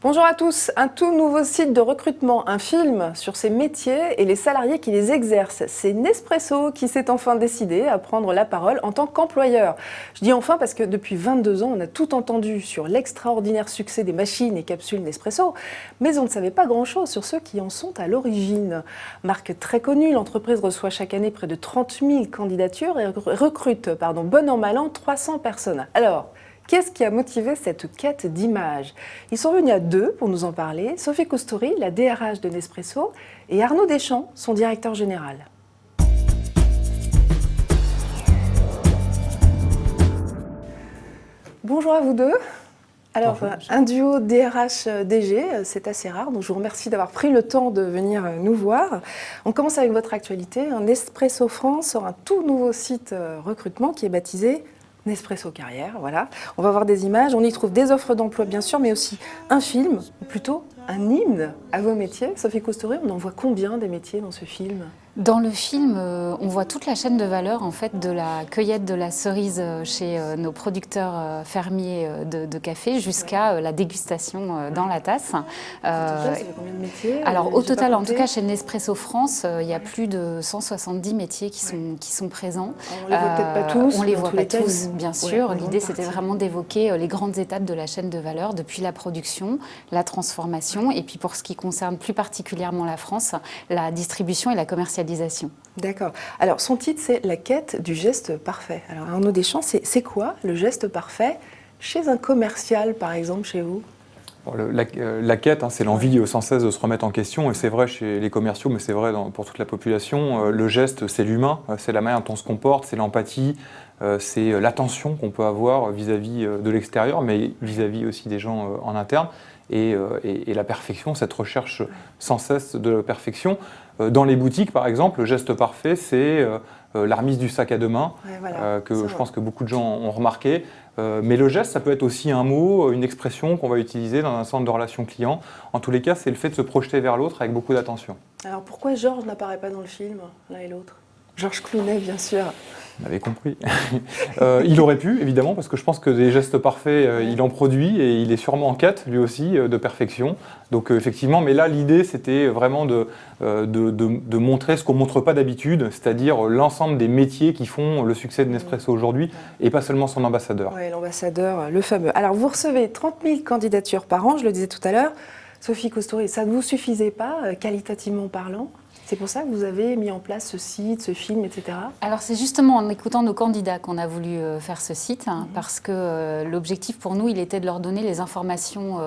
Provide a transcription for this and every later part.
Bonjour à tous, un tout nouveau site de recrutement, un film sur ces métiers et les salariés qui les exercent. C'est Nespresso qui s'est enfin décidé à prendre la parole en tant qu'employeur. Je dis enfin parce que depuis 22 ans, on a tout entendu sur l'extraordinaire succès des machines et capsules Nespresso, mais on ne savait pas grand-chose sur ceux qui en sont à l'origine. Marque très connue, l'entreprise reçoit chaque année près de 30 000 candidatures et recrute, bon an mal an, 300 personnes. Alors, qu'est-ce qui a motivé cette quête d'image? Ils sont venus à deux pour nous en parler, Sophie Kostouri, la DRH de Nespresso, et Arnaud Deschamps, son directeur général. Bonjour à vous deux. Alors, bonjour. Un duo DRH-DG, c'est assez rare, donc je vous remercie d'avoir pris le temps de venir nous voir. On commence avec votre actualité. Nespresso France sort un tout nouveau site recrutement qui est baptisé Nespresso Carrière, voilà. On va voir des images, on y trouve des offres d'emploi bien sûr, mais aussi un film, ou plutôt un hymne à vos métiers. Sophie Kostouri, on en voit combien des métiers dans ce film ? Dans le film, on voit toute la chaîne de valeur en fait, de la cueillette de la cerise chez nos producteurs fermiers de café jusqu'à la dégustation dans la tasse. Au total, ça fait combien de métiers ? Alors au total, en tout cas chez Nespresso France, il y a plus de 170 métiers qui sont présents. Alors, on les voit peut-être pas tous. On les voit pas tous, bien sûr. L'idée, c'était vraiment d'évoquer les grandes étapes de la chaîne de valeur, depuis la production, la transformation, et puis pour ce qui concerne plus particulièrement la France, la distribution et la commercialisation. D'accord. Alors, son titre, c'est « La quête du geste parfait ». Alors, Arnaud Deschamps, c'est quoi le geste parfait chez un commercial, par exemple, chez vous ? La quête, c'est l'envie sans cesse de se remettre en question, et c'est vrai chez les commerciaux, mais c'est vrai pour toute la population. Le geste, c'est l'humain, c'est la manière dont on se comporte, c'est l'empathie, c'est l'attention qu'on peut avoir vis-à-vis de l'extérieur, mais vis-à-vis aussi des gens en interne. Et la perfection, cette recherche sans cesse de la perfection. Dans les boutiques, par exemple, le geste parfait, c'est la remise du sac à deux mains, que je pense que beaucoup de gens ont remarqué. Mais le geste, ça peut être aussi un mot, une expression qu'on va utiliser dans un centre de relations clients. En tous les cas, c'est le fait de se projeter vers l'autre avec beaucoup d'attention. Alors pourquoi Georges n'apparaît pas dans le film, l'un et l'autre ? Georges Clooney, bien sûr. Vous avez compris. Il aurait pu, évidemment, parce que je pense que des gestes parfaits, il en produit et il est sûrement en quête, lui aussi, de perfection. Donc, effectivement, mais là, l'idée, c'était vraiment de montrer ce qu'on ne montre pas d'habitude, c'est-à-dire l'ensemble des métiers qui font le succès de Nespresso aujourd'hui, et pas seulement son ambassadeur. Oui, l'ambassadeur, le fameux. Alors, vous recevez 30 000 candidatures par an, je le disais tout à l'heure. Sophie Kostouri, ça ne vous suffisait pas, qualitativement parlant ? C'est pour ça que vous avez mis en place ce site, ce film, etc. Alors c'est justement en écoutant nos candidats qu'on a voulu faire ce site, parce que l'objectif pour nous, il était de leur donner les informations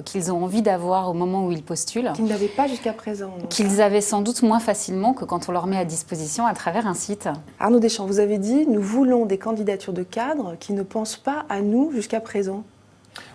qu'ils ont envie d'avoir au moment où ils postulent. Qu'ils n'avaient pas jusqu'à présent. Qu'ils avaient sans doute moins facilement que quand on leur met à disposition à travers un site. Arnaud Deschamps, vous avez dit, nous voulons des candidatures de cadres qui ne pensent pas à nous jusqu'à présent.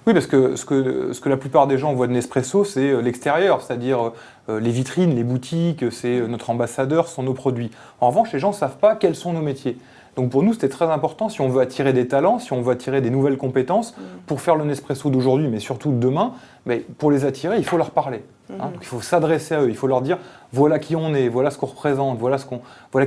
Oui, parce que ce que la plupart des gens voient de Nespresso, c'est l'extérieur, c'est-à-dire les vitrines, les boutiques, c'est notre ambassadeur, ce sont nos produits. En revanche, les gens ne savent pas quels sont nos métiers. Donc pour nous, c'était très important, si on veut attirer des talents, si on veut attirer des nouvelles compétences, pour faire le Nespresso d'aujourd'hui, mais surtout de demain, mais pour les attirer, il faut leur parler. Donc il faut s'adresser à eux, il faut leur dire, voilà qui on est, voilà ce qu'on représente, voilà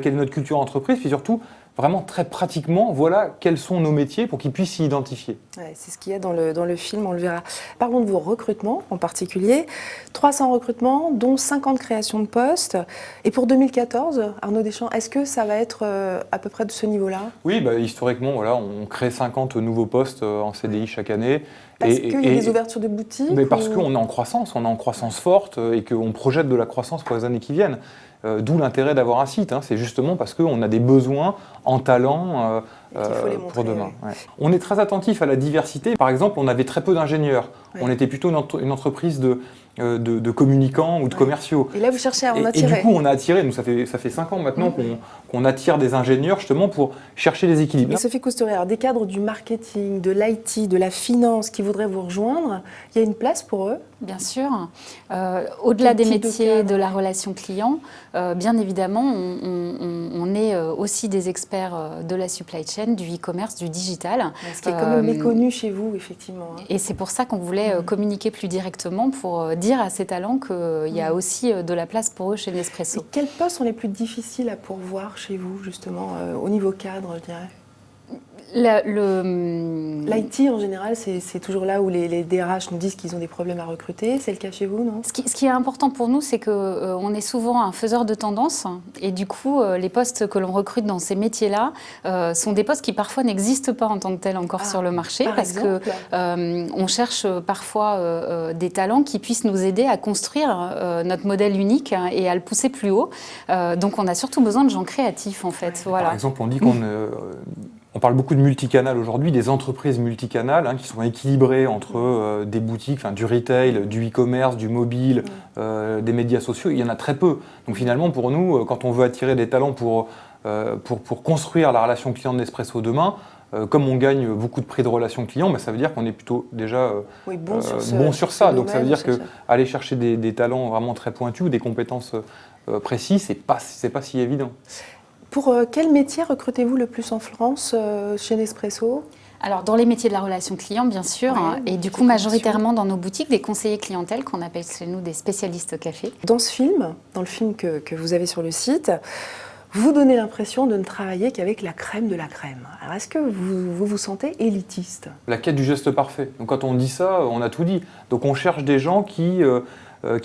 quelle est notre culture entreprise, puis surtout, vraiment très pratiquement, voilà quels sont nos métiers pour qu'ils puissent s'y identifier. Ouais, c'est ce qu'il y a dans le film, on le verra. Parlons de vos recrutements en particulier. 300 recrutements, dont 50 créations de postes. Et pour 2014, Arnaud Deschamps, est-ce que ça va être à peu près de ce niveau-là ? Oui, historiquement, on crée 50 nouveaux postes en CDI chaque année. Parce qu'il y a des ouvertures de boutiques ? Mais parce qu'on est en croissance forte et qu'on projette de la croissance pour les années qui viennent. D'où l'intérêt d'avoir un site, c'est justement parce qu'on a des besoins en talent pour demain. Ouais. On est très attentif à la diversité. Par exemple, on avait très peu d'ingénieurs. Ouais. On était plutôt une entreprise de communicants ou de commerciaux. Et là, vous cherchez à en attirer. Et du coup, on a attiré, nous ça fait 5 ans maintenant qu'on attire des ingénieurs justement pour chercher les équilibres. Et Sophie Kostouri, des cadres du marketing, de l'IT, de la finance qui voudraient vous rejoindre, il y a une place pour eux ? Bien sûr. Au-delà des métiers de la relation client, bien évidemment, on est aussi des experts de la supply chain, du e-commerce, du digital. Ce qui est quand même méconnu chez vous, effectivement. Et c'est pour ça qu'on voulait communiquer plus directement pour dire à ces talents qu'il y a aussi de la place pour eux chez Nespresso. Et quels postes sont les plus difficiles à pourvoir chez vous, justement, au niveau cadre, je dirais ? L'IT en général, c'est toujours là où les DRH nous disent qu'ils ont des problèmes à recruter. C'est le cas chez vous, non? Ce qui est important pour nous, c'est qu'on est souvent un faiseur de tendance. Et du coup, les postes que l'on recrute dans ces métiers-là sont des postes qui parfois n'existent pas en tant que tels encore sur le marché. Parce qu'on cherche parfois des talents qui puissent nous aider à construire notre modèle unique et à le pousser plus haut. Donc on a surtout besoin de gens créatifs, en fait. Voilà. Par exemple, on dit on parle beaucoup de multicanal aujourd'hui, des entreprises multicanales qui sont équilibrées entre des boutiques, du retail, du e-commerce, du mobile, des médias sociaux. Il y en a très peu. Donc finalement, pour nous, quand on veut attirer des talents pour construire la relation client de Nespresso demain, comme on gagne beaucoup de prix de relation client, ça veut dire qu'on est plutôt déjà bon sur ça. Donc ça veut dire qu'aller chercher des talents vraiment très pointus ou des compétences précises, c'est pas si évident. Pour quel métier recrutez-vous le plus en France chez Nespresso? Alors, dans les métiers de la relation client, bien sûr, et du coup, majoritairement dans nos boutiques, des conseillers clientèle, qu'on appelle chez nous des spécialistes café. Dans ce film, dans le film que vous avez sur le site, vous donnez l'impression de ne travailler qu'avec la crème de la crème. Alors, est-ce que vous vous sentez élitiste? La quête du geste parfait. Donc, quand on dit ça, on a tout dit. Donc, on cherche des gens qui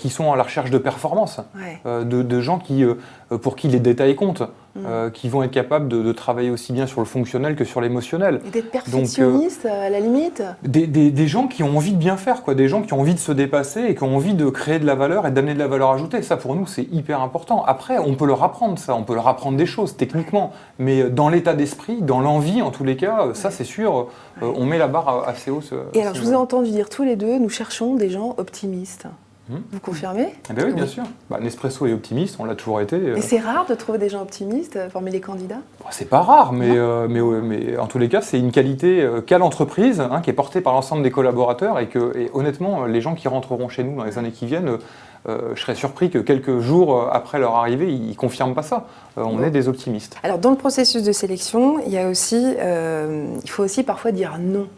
sont à la recherche de performance, de gens pour qui les détails comptent, qui vont être capables de travailler aussi bien sur le fonctionnel que sur l'émotionnel. Et d'être perfectionniste à la limite. Des gens qui ont envie de bien faire, des gens qui ont envie de se dépasser et qui ont envie de créer de la valeur et d'amener de la valeur ajoutée. Ça, pour nous, c'est hyper important. Après, on peut leur apprendre ça, on peut leur apprendre des choses techniquement, mais dans l'état d'esprit, dans l'envie, en tous les cas, ça, c'est sûr, on met la barre assez haut. Et alors, je vous ai entendu dire tous les deux, nous cherchons des gens optimistes. Vous confirmez? Oui, bien sûr. Nespresso est optimiste, on l'a toujours été. Et c'est rare de trouver des gens optimistes parmi les candidats? C'est pas rare, mais en tous les cas, c'est une qualité qu'a l'entreprise, qui est portée par l'ensemble des collaborateurs et honnêtement, les gens qui rentreront chez nous dans les années qui viennent, je serais surpris que quelques jours après leur arrivée, ils ne confirment pas ça. On est des optimistes. Alors, dans le processus de sélection, il faut aussi parfois dire non.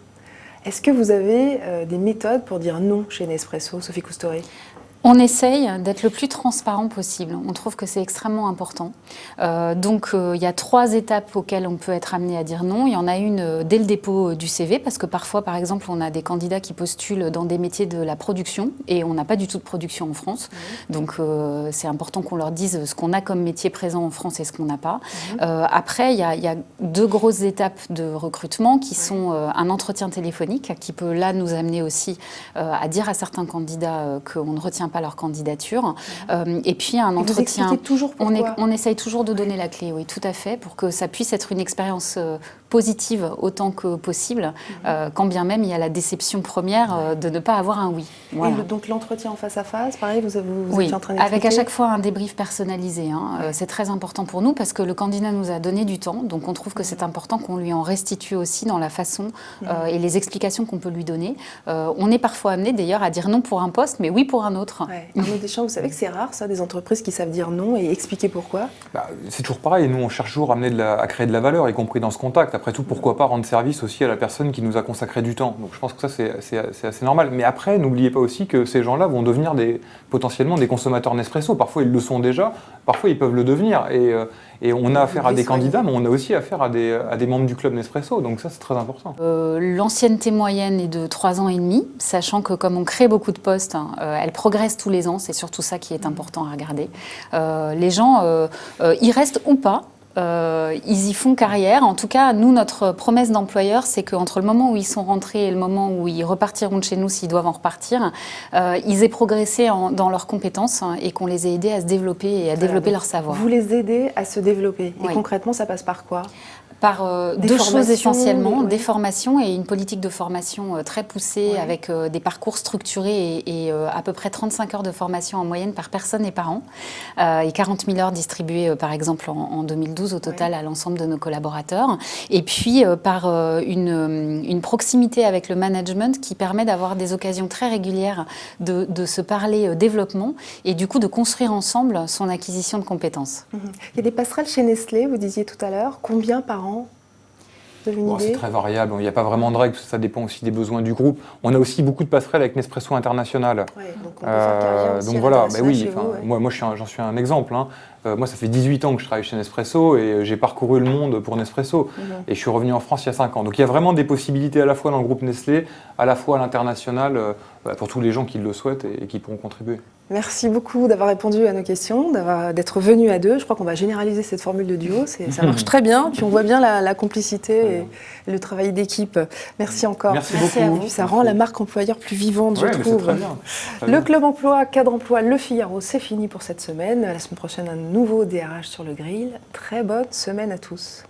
Est-ce que vous avez des méthodes pour dire non chez Nespresso, Sophie Cousteuré? On essaye d'être le plus transparent possible. On trouve que c'est extrêmement important. Donc, il y a 3 étapes auxquelles on peut être amené à dire non. Il y en a une dès le dépôt du CV, parce que parfois, par exemple, on a des candidats qui postulent dans des métiers de la production et on n'a pas du tout de production en France. Donc, c'est important qu'on leur dise ce qu'on a comme métier présent en France et ce qu'on n'a pas. Après, il y a 2 grosses étapes de recrutement qui sont un entretien téléphonique qui peut là nous amener aussi à dire à certains candidats qu'on ne retient pas leur candidature. Et puis un entretien. Vous expliquez toujours pourquoi? On essaye toujours de donner la clé, oui, tout à fait, pour que ça puisse être une expérience positive autant que possible, quand bien même il y a la déception première de ne pas avoir un oui. Voilà. Et donc l'entretien en face à face, pareil, vous oui, êtes en train d'expliquer? avec à chaque fois un débrief personnalisé. C'est très important pour nous parce que le candidat nous a donné du temps, donc on trouve que c'est important qu'on lui en restitue aussi dans la façon et les explications qu'on peut lui donner. On est parfois amené d'ailleurs à dire non pour un poste, mais oui pour un autre. Arnaud Deschamps, vous savez que c'est rare ça, des entreprises qui savent dire non et expliquer pourquoi? C'est toujours pareil, nous on cherche toujours à créer de la valeur, y compris dans ce contact. Après tout, pourquoi pas rendre service aussi à la personne qui nous a consacré du temps. Donc je pense que ça c'est assez normal. Mais après, n'oubliez pas aussi que ces gens-là vont devenir potentiellement des consommateurs Nespresso. Parfois ils le sont déjà, parfois ils peuvent le devenir. Et on a affaire à des candidats, mais on a aussi affaire à des membres du club Nespresso. Donc ça c'est très important. L'ancienneté moyenne est de 3 ans et demi, sachant que comme on crée beaucoup de postes, elle progresse tous les ans. C'est surtout ça qui est important à regarder. Les gens y restent ou pas. Ils y font carrière. En tout cas, nous, notre promesse d'employeur, c'est qu'entre le moment où ils sont rentrés et le moment où ils repartiront de chez nous, s'ils doivent en repartir, ils aient progressé dans leurs compétences et qu'on les ait aidés à se développer et à développer leur savoir. Vous les aidez à se développer. Et concrètement, ça passe par quoi? Par 2 choses essentiellement, des formations et une politique de formation très poussée avec des parcours structurés et à peu près 35 heures de formation en moyenne par personne et par an et 40 000 heures distribuées par exemple en 2012 au total à l'ensemble de nos collaborateurs. Et puis par une proximité avec le management qui permet d'avoir des occasions très régulières de se parler développement et du coup de construire ensemble son acquisition de compétences. Il y a des passerelles chez Nestlé, vous disiez tout à l'heure. Combien par an? C'est très variable, il n'y a pas vraiment de règles, ça dépend aussi des besoins du groupe. On a aussi beaucoup de passerelles avec Nespresso International. Donc on peut faire carrière aussi donc voilà, chez vous, moi j'en suis un exemple. Moi, ça fait 18 ans que je travaille chez Nespresso et j'ai parcouru le monde pour Nespresso. Et je suis revenu en France il y a 5 ans. Donc il y a vraiment des possibilités à la fois dans le groupe Nestlé, à la fois à l'international, pour tous les gens qui le souhaitent et qui pourront contribuer. Merci beaucoup d'avoir répondu à nos questions, d'être venu à deux. Je crois qu'on va généraliser cette formule de duo. Ça marche très bien. Puis on voit bien la complicité et le travail d'équipe. Merci encore. Merci beaucoup. À vous. Ça rend la marque employeur plus vivante, je trouve. C'est très bien. Le Club Emploi, Cadre Emploi, Le Figaro, c'est fini pour cette semaine. La semaine prochaine, un nouveau DRH sur le grill. Très bonne semaine à tous.